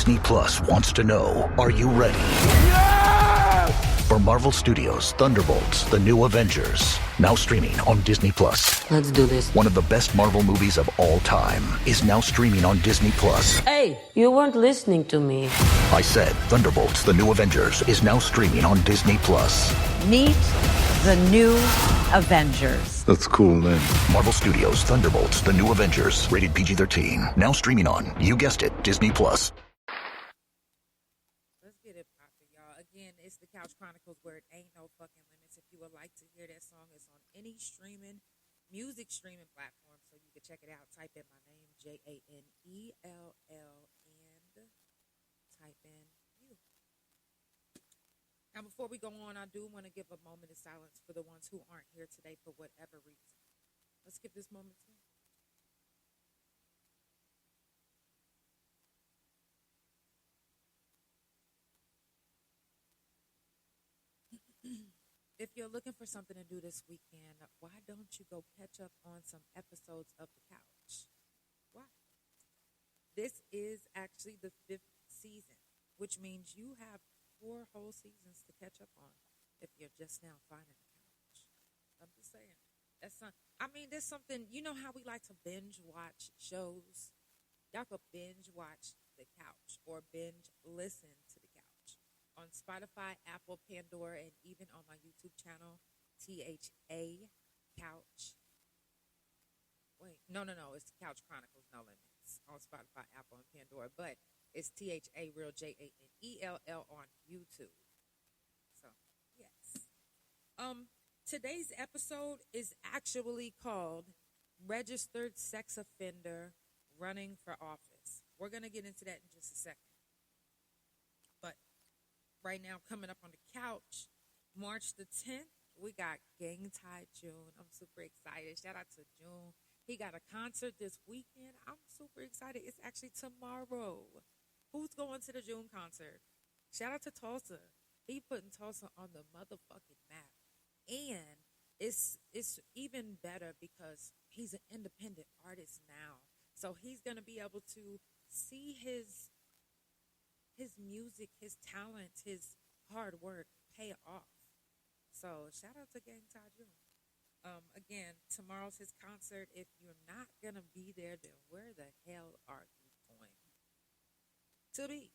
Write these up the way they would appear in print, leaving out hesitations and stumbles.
Disney Plus wants to know, are you ready? For Marvel Studios' Thunderbolts, The New Avengers, now streaming on Disney Plus. Let's do this. One of the best Marvel movies of all time is now streaming on Disney Plus. Hey, you weren't listening to me. I said Thunderbolts, The New Avengers is now streaming on Disney Plus. Meet the New Avengers. That's a cool name. Marvel Studios' Thunderbolts, The New Avengers, rated PG-13, now streaming on, you guessed it, Disney Plus. Again, it's the Couch Chronicles where it ain't no fucking limits. If you would like to hear that song, it's on any music streaming platform, so you can check it out. Type in my name, Janell, and type in you. Now, before we go on, I do want to give a moment of silence for the ones who aren't here today for whatever reason. Let's give this moment to them. If you're looking for something to do this weekend, why don't you go catch up on some episodes of The Couch? Why? This is actually the 5th season, which means you have 4 whole seasons to catch up on if you're just now finding The Couch. I'm just saying. There's something, you know how we like to binge watch shows? Y'all could binge watch The Couch or binge listen to The Couch on Spotify, Apple, Pandora, and even on my YouTube channel, THA Couch. It's Couch Chronicles No Limits on Spotify, Apple, and Pandora, but it's THA real JANELL on YouTube. So, yes. Today's episode is actually called Registered Sex Offender Running for Office. We're going to get into that in just a second. But right now, coming up on the couch, March the 10th, we got Gang Tie June. I'm super excited. Shout out to June. He got a concert this weekend. I'm super excited. It's actually tomorrow. Who's going to the June concert? Shout out to Tulsa. He putting Tulsa on the motherfucking map. And it's even better because he's an independent artist now. So he's going to be able to see his music, his talent, his hard work pay off. So shout out to Gang Tie June. Again, tomorrow's his concert. If you're not going to be there, then where the hell are you going to be?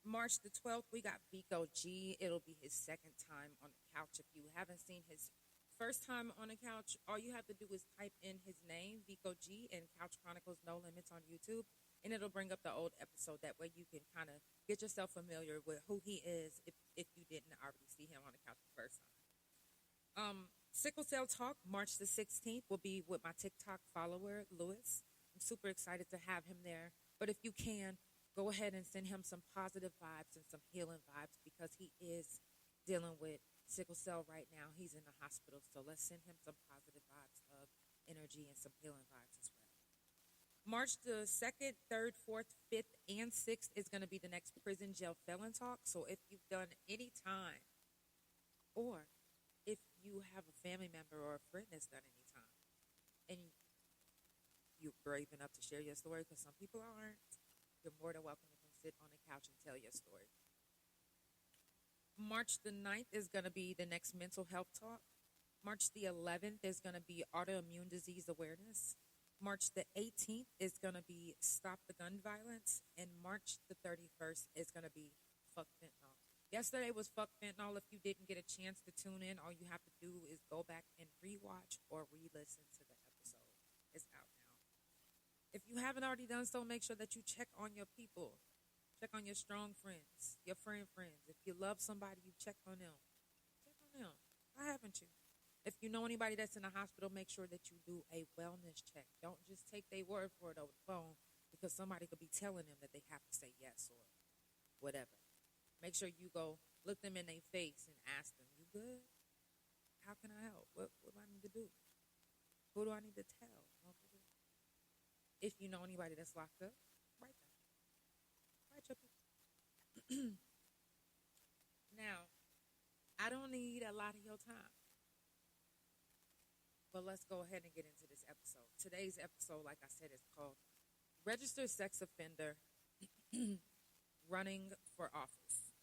March the 12th, we got Viko G. It'll be his second time on the couch. If you haven't seen his first time on the couch, all you have to do is type in his name, Viko G, and Couch Chronicles No Limits on YouTube, and it'll bring up the old episode. That way you can kind of get yourself familiar with who he is if you didn't already see him on the couch the first time. Sickle Cell Talk, March the 16th, will be with my TikTok follower, Lewis. I'm super excited to have him there. But if you can, go ahead and send him some positive vibes and some healing vibes because he is dealing with sickle cell right now. He's in the hospital, so let's send him some positive vibes of energy and some healing vibes as well. March the 2nd, 3rd, 4th, 5th, and 6th is going to be the next prison jail felon talk. So if you've done any time or if you have a family member or a friend that's done any time and you're brave enough to share your story, because some people aren't, you're more than welcome to come sit on the couch and tell your story. March the 9th is going to be the next mental health talk. March the 11th is going to be autoimmune disease awareness. March the 18th is going to be stop the gun violence. And March the 31st is going to be fuck fentanyl. Yesterday was fuck fentanyl. If you didn't get a chance to tune in, all you have to do is go back and rewatch or re-listen to the episode. It's out now. If you haven't already done so, make sure that you check on your people. Check on your strong friends, your friends. If you love somebody, you check on them. Check on them. Why haven't you? If you know anybody that's in a hospital, make sure that you do a wellness check. Don't just take their word for it over the phone because somebody could be telling them that they have to say yes or whatever. Make sure you go look them in their face and ask them, you good? How can I help? What do I need to do? Who do I need to tell? If you know anybody that's locked up, write them. Write your people. Now, I don't need a lot of your time. But let's go ahead and get into this episode. Today's episode, like I said, is called Registered Sex Offender Running for Office.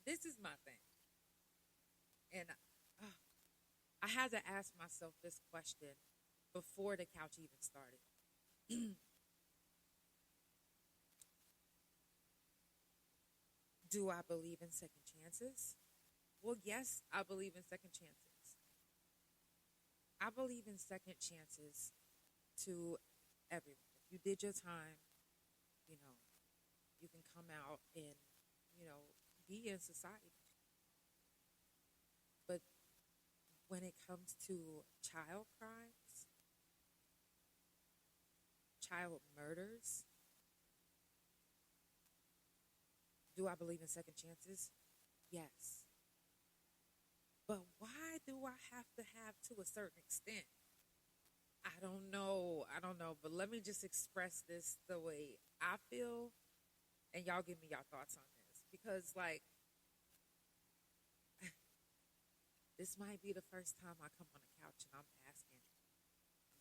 This is my thing. And I had to ask myself this question before the couch even started. Do I believe in second chances? Well, yes, I believe in second chances. I believe in second chances to everyone. If you did your time, you know, you can come out and, you know, be in society. But when it comes to child crimes, child murders, do I believe in second chances? Yes. But why do I have to have to a certain extent? I don't know. But let me just express this the way I feel, and y'all give me your thoughts on this. Because, like, this might be the first time I come on the couch and I'm asking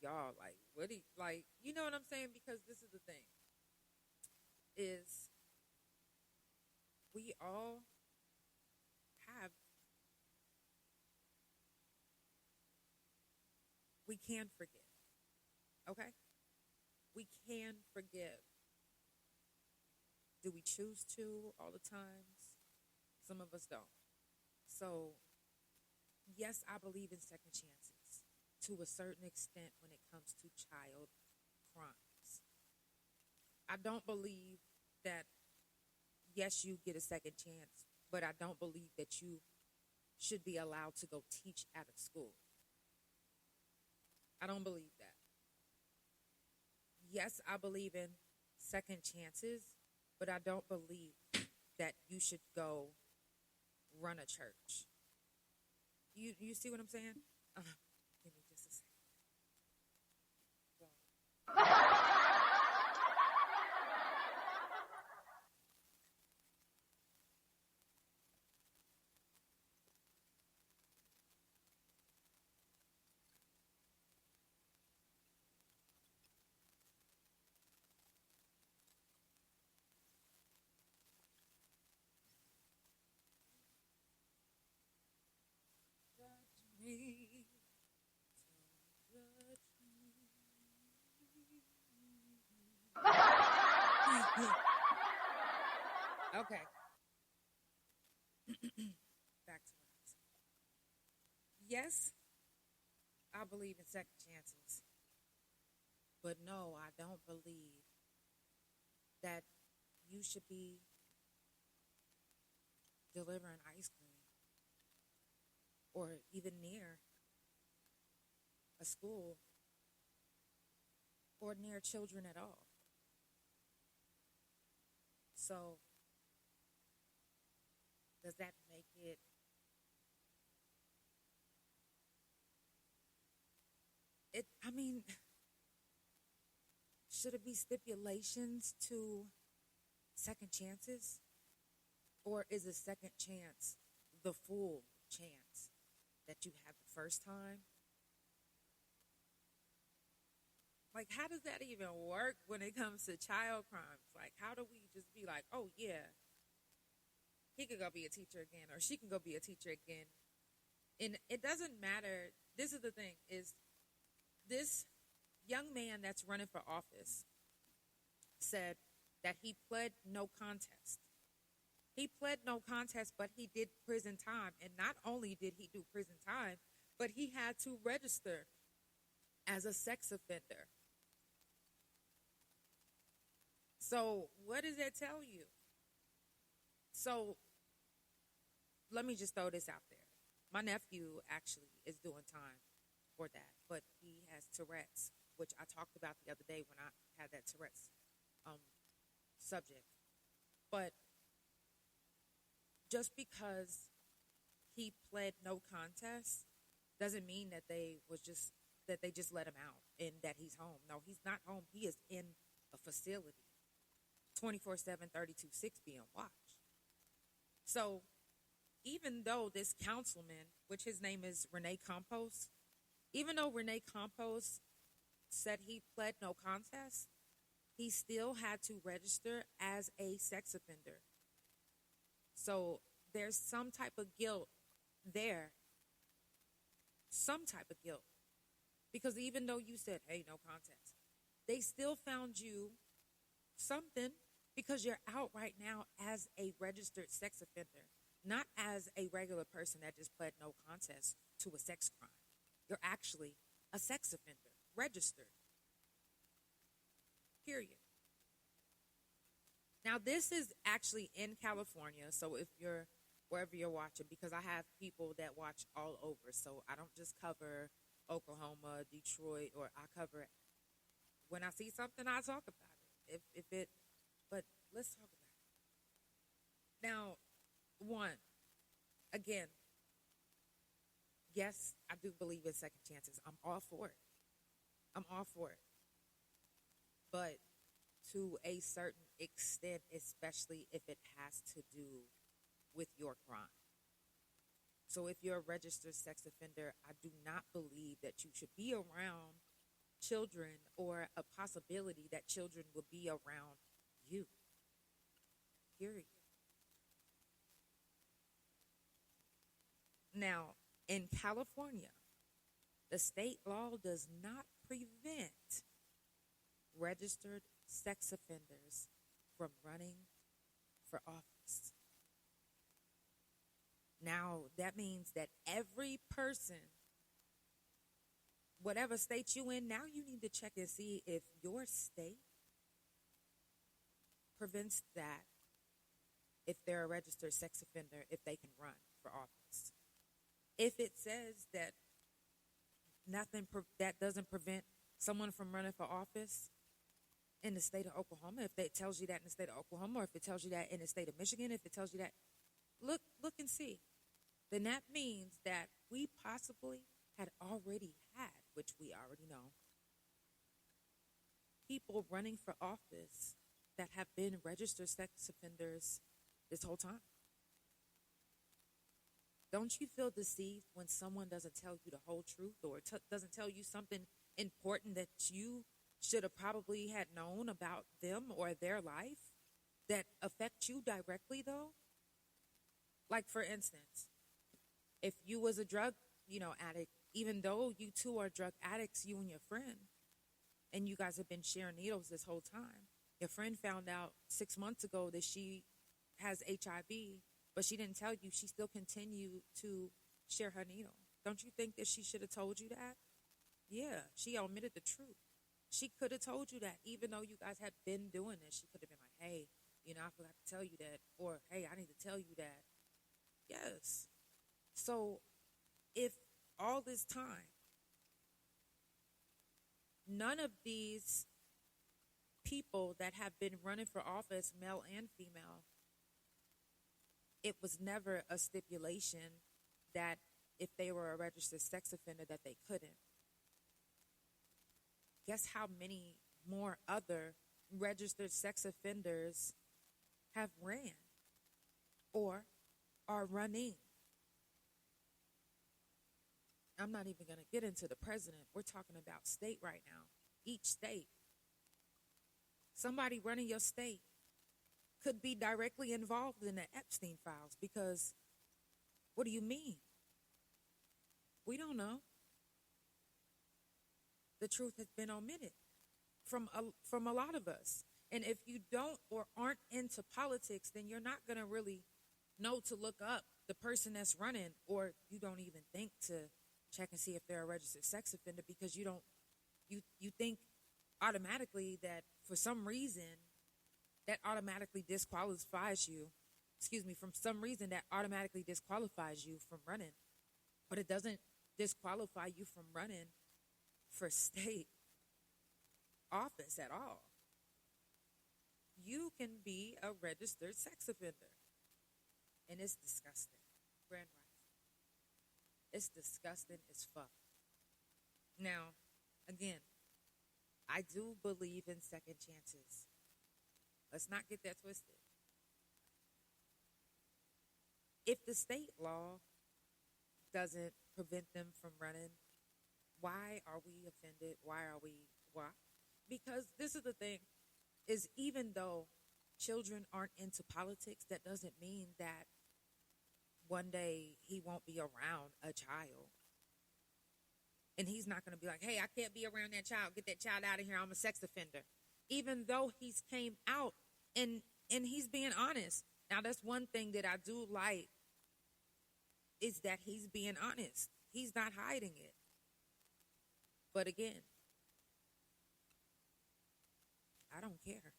y'all, like, what do you, like, you know what I'm saying? Because this is the thing, is we all have, we can forgive, okay? We can forgive. Do we choose to all the times? Some of us don't. So, yes, I believe in second chances to a certain extent when it comes to child crimes. I don't believe that, yes, you get a second chance, but I don't believe that you should be allowed to go teach at a school. I don't believe that. Yes, I believe in second chances, but I don't believe that you should go run a church. You see what I'm saying? Give me just a second. Okay. Back to what I was saying. Yes, I believe in second chances. But no, I don't believe that you should be delivering ice cream or even near a school or near children at all. So, does that make it I mean, should it be stipulations to second chances? Or is a second chance the full chance that you had the first time? Like, how does that even work when it comes to child crimes? Like, how do we just be like, oh, yeah, he could go be a teacher again, or she can go be a teacher again? And it doesn't matter. This is the thing, is this young man that's running for office said that he pled no contest. He pled no contest, but he did prison time. And not only did he do prison time, but he had to register as a sex offender. So what does that tell you? So let me just throw this out there. My nephew actually is doing time for that, but he has Tourette's, which I talked about the other day when I had that Tourette's subject. But just because he pled no contest doesn't mean that they just let him out and that he's home. No, he's not home. He is in a facility 24/7, 32/6 being watched. So even though this councilman, which his name is Rene Campos, even though Rene Campos said he pled no contest, he still had to register as a sex offender. So there's some type of guilt there. Some type of guilt. Because even though you said, hey, no contest, they still found you something because you're out right now as a registered sex offender, not as a regular person that just pled no contest to a sex crime. You're actually a sex offender, registered. Period. Now, this is actually in California, so if you're wherever you're watching, because I have people that watch all over, so I don't just cover Oklahoma, Detroit, or I cover, when I see something, I talk about it. But let's talk about it. Now, one, again, yes, I do believe in second chances. I'm all for it. I'm all for it. But to a certain extent, especially if it has to do with your crime. So if you're a registered sex offender, I do not believe that you should be around children or a possibility that children will be around you. Period. Now, in California, the state law does not prevent registered sex offenders from running for office. Now, that means that every person, whatever state you in, now you need to check and see if your state prevents that, if they're a registered sex offender, if they can run for office. If it says that that doesn't prevent someone from running for office in the state of Oklahoma, if it tells you that in the state of Oklahoma, or if it tells you that in the state of Michigan, if it tells you that, look and see. Then that means that we possibly had already had, which we already know, people running for office that have been registered sex offenders this whole time. Don't you feel deceived when someone doesn't tell you the whole truth, or doesn't tell you something important that you should have probably had known about them or their life that affect you directly, though? Like, for instance, if you was a drug, addict, even though you two are drug addicts, you and your friend, and you guys have been sharing needles this whole time, your friend found out 6 months ago that she has HIV, but she didn't tell you, she still continued to share her needle. Don't you think that she should have told you that? Yeah, she omitted the truth. She could have told you that, even though you guys had been doing this. She could have been like, hey, I forgot to tell you that, or hey, I need to tell you that. Yes. So if all this time, none of these people that have been running for office, male and female, it was never a stipulation that if they were a registered sex offender that they couldn't. Guess how many more other registered sex offenders have ran or are running? I'm not even going to get into the president. We're talking about state right now. Each state. Somebody running your state could be directly involved in the Epstein files, because what do you mean? We don't know. The truth has been omitted from a lot of us. And if you don't or aren't into politics, then you're not going to really know to look up the person that's running, or you don't even think to check and see if they're a registered sex offender, because you think automatically that for some reason that automatically disqualifies you. From some reason that automatically disqualifies you from running. But it doesn't disqualify you from running for state office at all. You can be a registered sex offender. And it's disgusting. Grand Rising. It's disgusting as fuck. Now, again, I do believe in second chances. Let's not get that twisted. if the state law doesn't prevent them from running, why are we offended? Why? Because this is the thing, is even though children aren't into politics, that doesn't mean that one day he won't be around a child. And he's not going to be like, hey, I can't be around that child. Get that child out of here. I'm a sex offender. Even though he's came out and he's being honest. Now, that's one thing that I do like, is that he's being honest. He's not hiding it. But again, I don't care.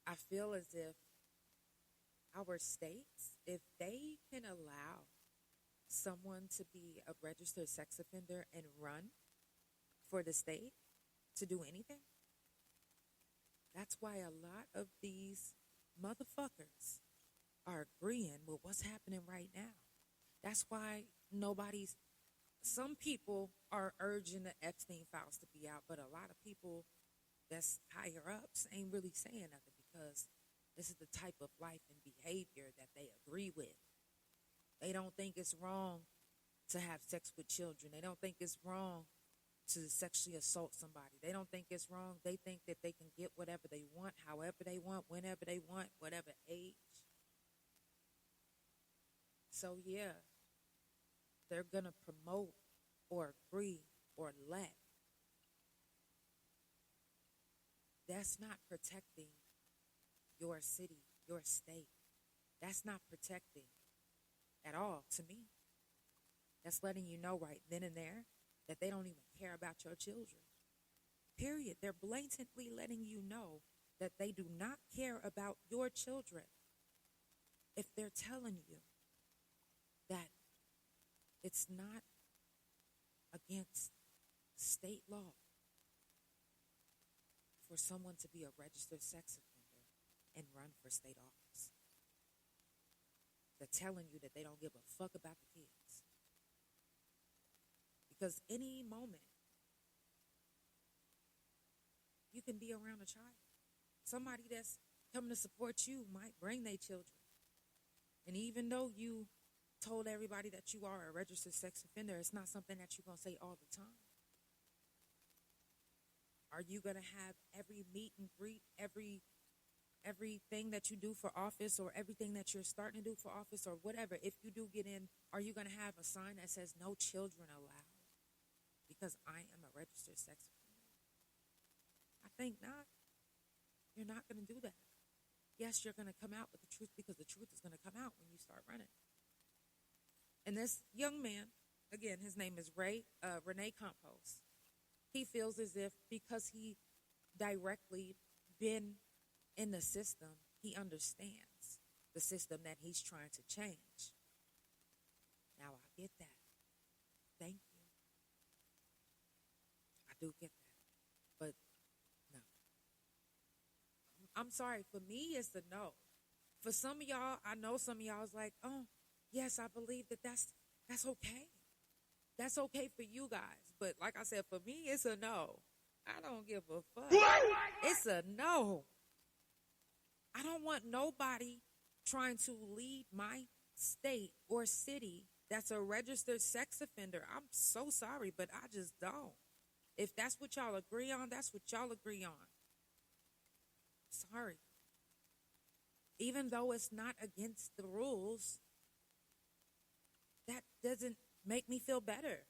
I feel as if our states, if they can allow someone to be a registered sex offender and run for the state to do anything, that's why a lot of these motherfuckers are agreeing with what's happening right now. That's why some people are urging the Epstein files to be out, but a lot of people that's higher ups ain't really saying nothing, because this is the type of life and behavior that they agree with. They don't think it's wrong to have sex with children. They don't think it's wrong to sexually assault somebody. They don't think it's wrong. They think that they can get whatever they want, however they want, whenever they want, whatever age. So yeah, they're going to promote or agree or let. That's not protecting your city, your state. That's not protecting at all to me. That's letting you know right then and there that they don't even care about your children. Period. They're blatantly letting you know that they do not care about your children. If they're telling you that it's not against state law for someone to be a registered sex offender and run for state office. They're telling you that they don't give a fuck about the kids. Because any moment, you can be around a child. Somebody that's coming to support you might bring their children. And even though you told everybody that you are a registered sex offender, it's not something that you're going to say all the time. Are you going to have every meet and greet, everything that you do for office, or everything that you're starting to do for office, or whatever? If you do get in, are you going to have a sign that says no children allowed because I am a registered sex offender? I think not. You're not going to do that. Yes, you're going to come out with the truth, because the truth is going to come out when you start running. And this young man, again, his name is Rene Campos. He feels as if because he directly been in the system, he understands the system that he's trying to change. Now, I get that. Thank you. I do get that. But no. I'm sorry. For me, it's a no. For some of y'all, I know some of y'all is like, oh, yes, I believe that's okay. That's okay for you guys. But like I said, for me, it's a no. I don't give a fuck. It's a no. I don't want nobody trying to lead my state or city that's a registered sex offender. I'm so sorry, but I just don't. If that's what y'all agree on, that's what y'all agree on. Sorry. Even though it's not against the rules, that doesn't make me feel better.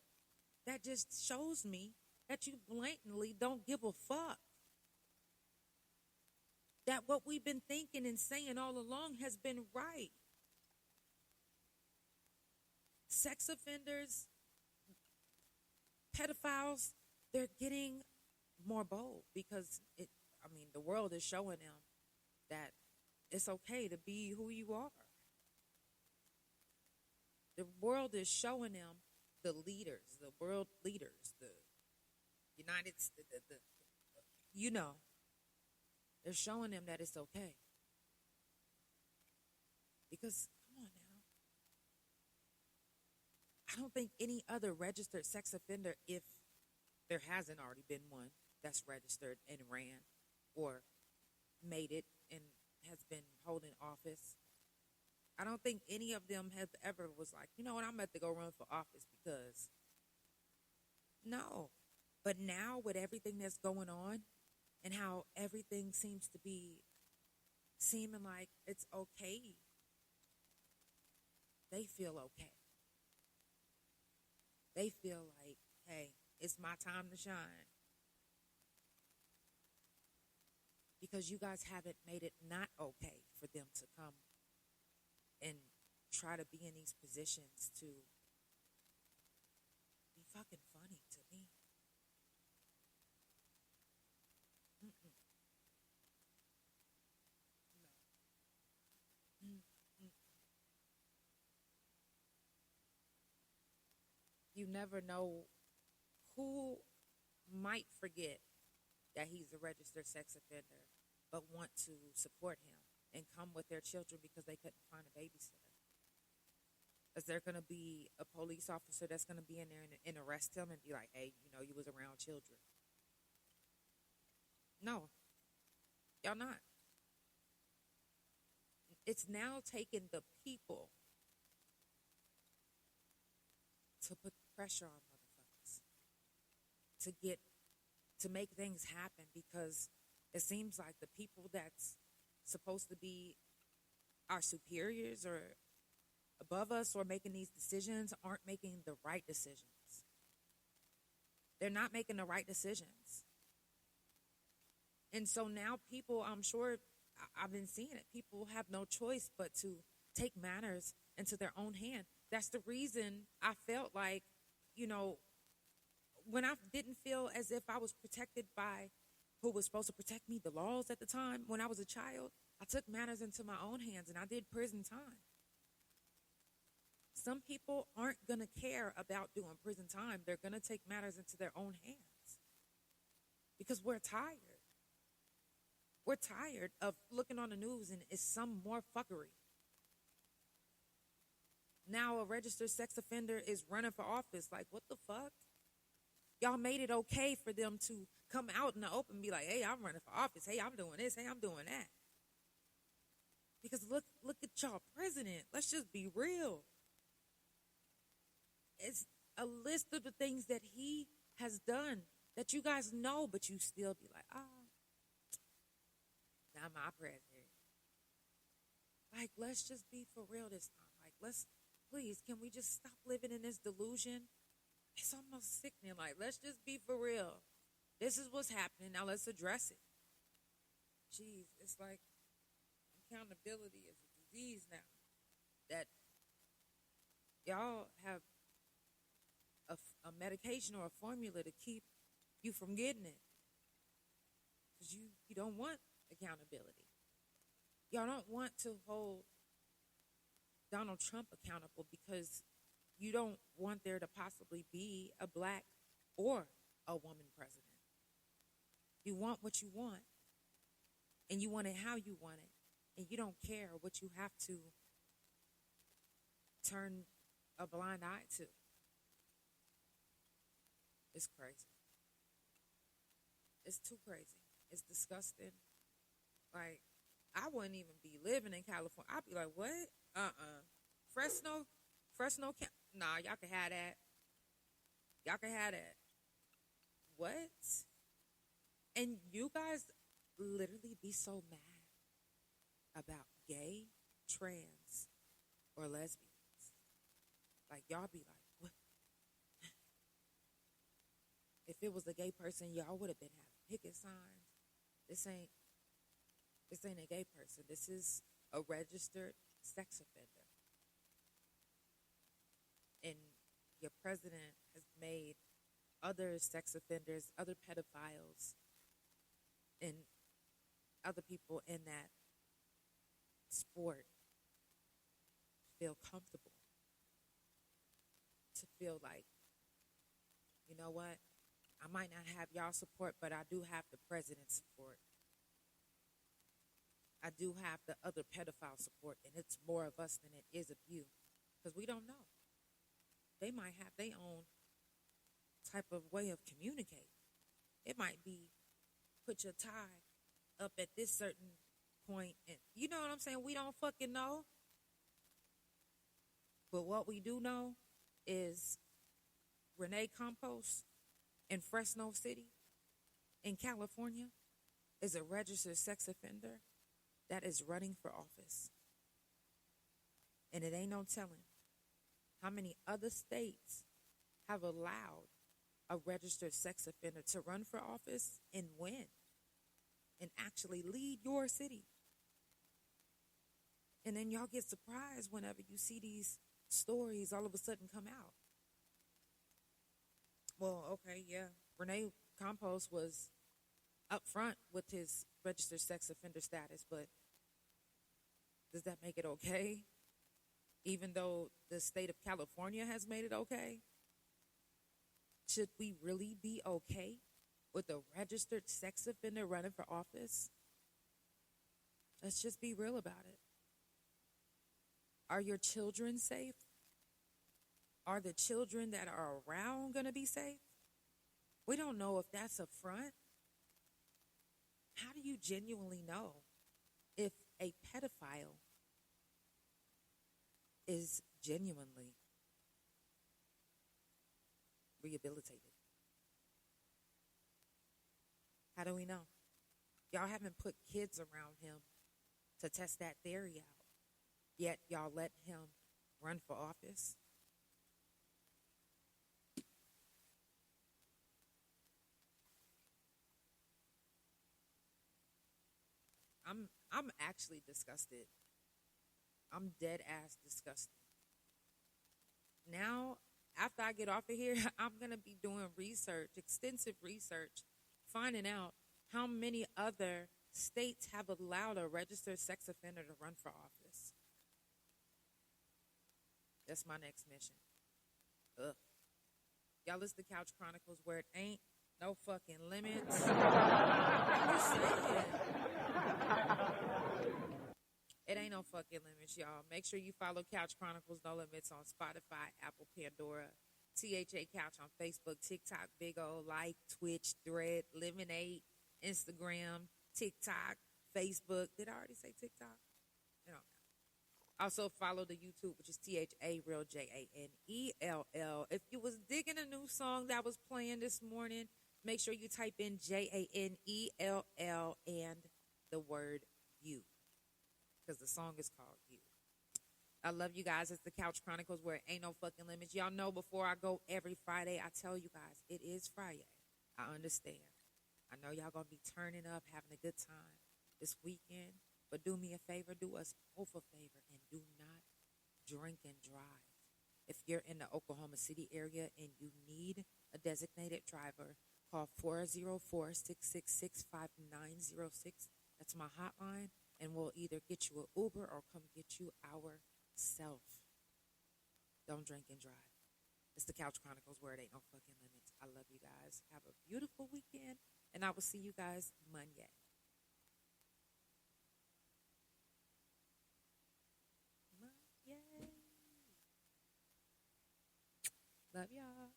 That just shows me that you blatantly don't give a fuck. That what we've been thinking and saying all along has been right. Sex offenders, pedophiles, they're getting more bold because the world is showing them that it's okay to be who you are. The world is showing them, the world leaders, the United States, they're showing them that it's okay. Because, come on now, I don't think any other registered sex offender, if there hasn't already been one that's registered and ran or made it and has been holding office. I don't think any of them have ever was like, you know what, I'm about to go run for office because no. But now with everything that's going on and how everything seems to be seeming like it's okay, they feel okay. They feel like, hey, it's my time to shine. Because you guys haven't made it not okay for them to come and try to be in these positions to be fucking funny to me. Mm-mm. No. Mm-mm. You never know who might forget that he's a registered sex offender, but want to support him and come with their children because they couldn't find a babysitter. Is there going to be a police officer that's going to be in there and arrest him and be like, hey, you know, you was around children? No, y'all not. It's now taking the people to put pressure on motherfuckers to make things happen, because it seems like the people that's supposed to be our superiors or above us or making these decisions aren't making the right decisions. They're not making the right decisions. And so now people, I'm sure, I've been seeing it, people have no choice but to take matters into their own hand. That's the reason I felt like, you know, when I didn't feel as if I was protected by who was supposed to protect me, the laws at the time, when I was a child, I took matters into my own hands and I did prison time. Some people aren't going to care about doing prison time. They're going to take matters into their own hands because we're tired. We're tired of looking on the news and it's some more fuckery. Now a registered sex offender is running for office. Like, what the fuck? Y'all made it okay for them to come out in the open and be like, hey, I'm running for office. Hey, I'm doing this. Hey, I'm doing that. Because look at y'all president. Let's just be real. It's a list of the things that he has done that you guys know, but you still be like, not my president. Like, let's just be for real this time. Like, please, can we just stop living in this delusion? It's almost sickening. Like, let's just be for real. This is what's happening. Now let's address it. Jeez, it's like accountability is a disease now. That y'all have a medication or a formula to keep you from getting it. Because you don't want accountability. Y'all don't want to hold Donald Trump accountable because you don't want there to possibly be a black or a woman president. You want what you want, and you want it how you want it, and you don't care what you have to turn a blind eye to. It's crazy. It's too crazy. It's disgusting. Like, I wouldn't even be living in California. I'd be like, what? Fresno, nah, y'all can have that. Y'all can have that. What? And you guys literally be so mad about gay, trans, or lesbians. Like, y'all be like, what? If it was a gay person, y'all would have been having picket signs. This ain't a gay person. This is a registered sex offender. And your president has made other sex offenders, other pedophiles, and other people in that sport feel comfortable. To feel like, you know what? I might not have y'all support, but I do have the president's support. I do have the other pedophile support, and it's more of us than it is of you. Because we don't know. They might have their own type of way of communicating. It might be put your tie up at this certain point. And you know what I'm saying? We don't fucking know. But what we do know is Renee Campos in Fresno City in California is a registered sex offender that is running for office. And it ain't no telling how many other states have allowed a registered sex offender to run for office and win and actually lead your city. And then y'all get surprised whenever you see these stories all of a sudden come out. Well, okay, yeah. Renee Campos was up front with his registered sex offender status, but does that make it okay? Even though the state of California has made it okay? Should we really be okay with a registered sex offender running for office? Let's just be real about it. Are your children safe? Are the children that are around going to be safe? We don't know if that's a front. How do you genuinely know if a pedophile is genuinely rehabilitated? How do we know? Y'all haven't put kids around him to test that theory out. Yet y'all let him run for office. I'm actually disgusted. I'm dead ass disgusted. Now, after I get off of here, I'm going to be doing research, extensive research, finding out how many other states have allowed a registered sex offender to run for office. That's my next mission. Ugh. Y'all listen to Couch Chronicles where it ain't no fucking limits. I'm just saying. It ain't no fucking limits, y'all. Make sure you follow Couch Chronicles No Limits on Spotify, Apple, Pandora, THA Couch on Facebook, TikTok, Big O, Like, Twitch, Thread, Lemonade, Instagram, TikTok, Facebook. Did I already say TikTok? I don't know. Also follow the YouTube, which is THA Real JANELL. If you was digging a new song that was playing this morning, make sure you type in JANELL and the word you, because the song is called You. I love you guys. It's the Couch Chronicles where it ain't no fucking limits. Y'all know before I go every Friday, I tell you guys, it is Friday. I understand. I know y'all going to be turning up, having a good time this weekend. But do me a favor, do us both a favor, and do not drink and drive. If you're in the Oklahoma City area and you need a designated driver, call 404-666-5906. That's my hotline, and we'll either get you an Uber or come get you ourself. Don't drink and drive. It's the Couch Chronicles where it ain't no fucking limits. I love you guys. Have a beautiful weekend, and I will see you guys Monday. Love y'all.